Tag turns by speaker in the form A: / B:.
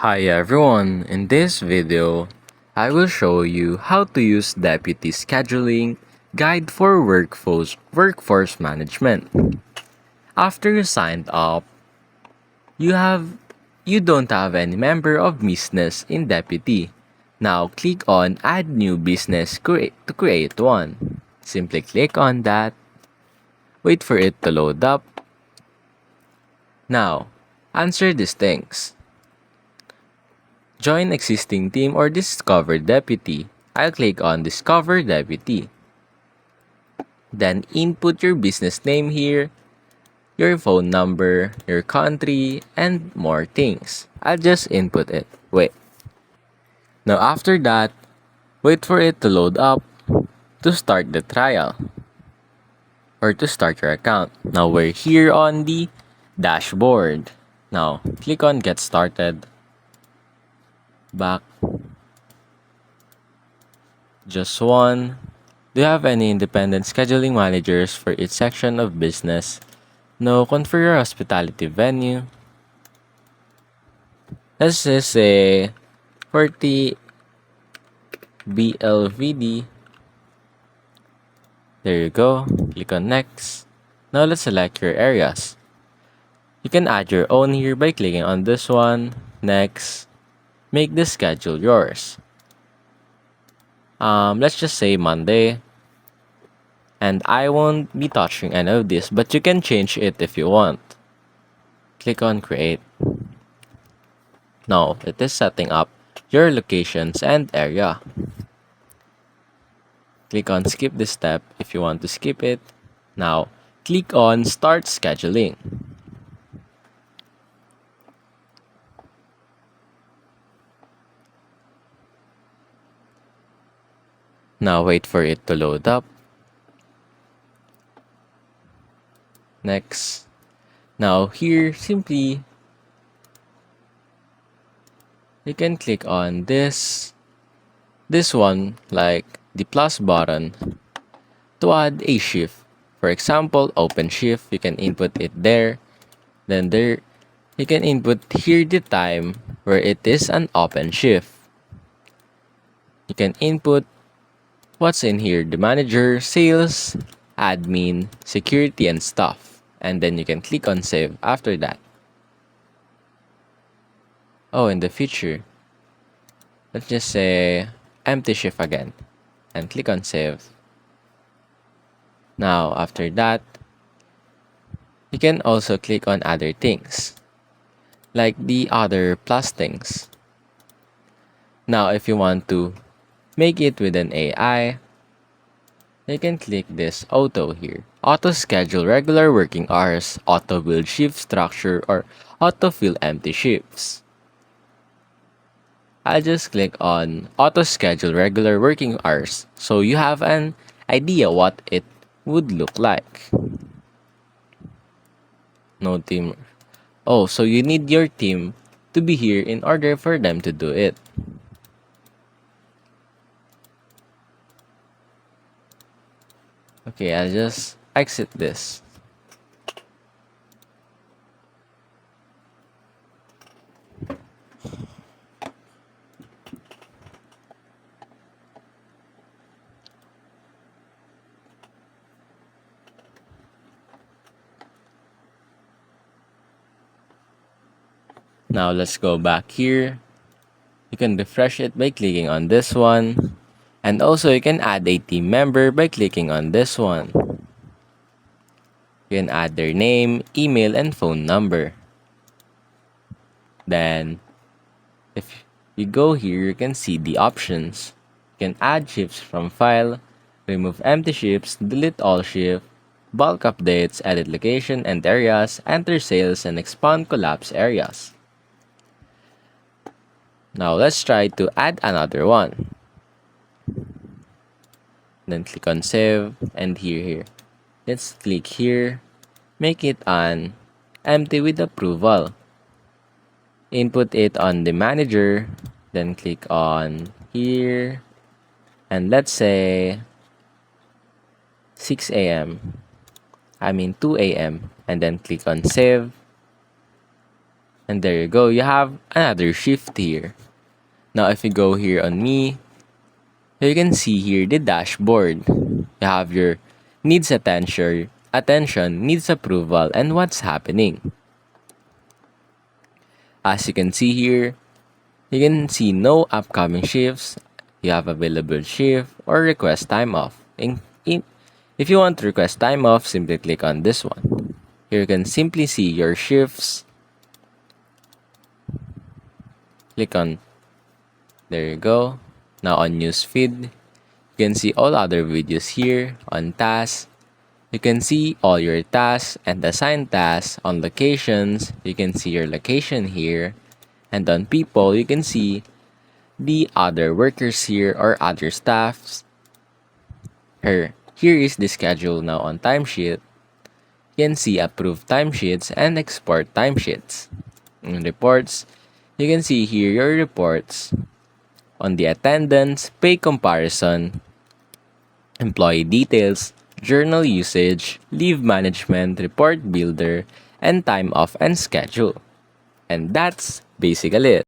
A: Hi everyone, in this video, I will show you how to use Deputy Scheduling Guide for Workforce Management. After you signed up, you have you don't have any member of business in Deputy. Now click on Add New Business to create one. Simply click on that, wait for it to load up. Now, answer these things. Join existing team or discover deputy. I'll click on discover deputy. Then input your business name here, your phone number, your country, and more things. I'll just input it. Wait. Now after that, wait for it to load up to start the trial or to start your account. Now we're here on the dashboard. Now click on get started. Back. Just one. Do you have any independent scheduling managers for each section of business? No, configure your hospitality venue. Let's just say 40 BLVD. There you go. Click on next. Now let's select your areas. You can add your own here by clicking on this one. Next. Make the schedule yours. Let's just say Monday. And I won't be touching any of this, but you can change it if you want. Click on create. Now it is setting up your locations and area. Click on skip this step if you want to skip it. Now click on start scheduling. Now wait for it to load up. Next. Now here simply you can click on this one, like the plus button, to add a shift. For example, open shift, you can input it there. Then there you can input here the time where it is an open shift. You can input what's in here, the manager, sales, admin, security, and stuff. And then you can click on save after that. Oh, in the future, let's just say empty shift again and click on save. Now after that, you can also click on other things like the other plus things. Now if you want to make it with an AI, you can click this auto here. Auto schedule regular working hours, auto build shift structure, or auto fill empty shifts. I'll just click on auto schedule regular working hours so you have an idea what it would look like. No team. Oh, so you need your team to be here in order for them to do it. Okay, I'll just exit this. Now let's go back here. You can refresh it by clicking on this one. And also you can add a team member by clicking on this one. You can add their name, email, and phone number. Then, if you go here, you can see the options. You can add shifts from file, remove empty shifts, delete all shifts, bulk updates, edit location and areas, enter sales, and expand collapse areas. Now let's try to add another one. Then click on save and here. Let's click here, make it an empty with approval. Input it on the manager, then click on here, and let's say 6 a.m. I mean 2 a.m. and then click on save. And there you go, you have another shift here. Now if you go here on me, you can see here the dashboard. You have your needs attention, needs approval, and what's happening. As you can see here, you can see no upcoming shifts, you have available shift, or request time off. If you want to request time off, simply click on this one. Here you can simply see your shifts. Click on, there you go. Now on newsfeed, you can see all other videos here. On tasks, you can see all your tasks and assigned tasks. On locations, you can see your location here. And on people, you can see the other workers here or other staffs. Here is the schedule now on timesheet. You can see approved timesheets and export timesheets. In reports, you can see here your reports on the attendance, pay comparison, employee details, journal usage, leave management, report builder, and time off and schedule. And that's basically it.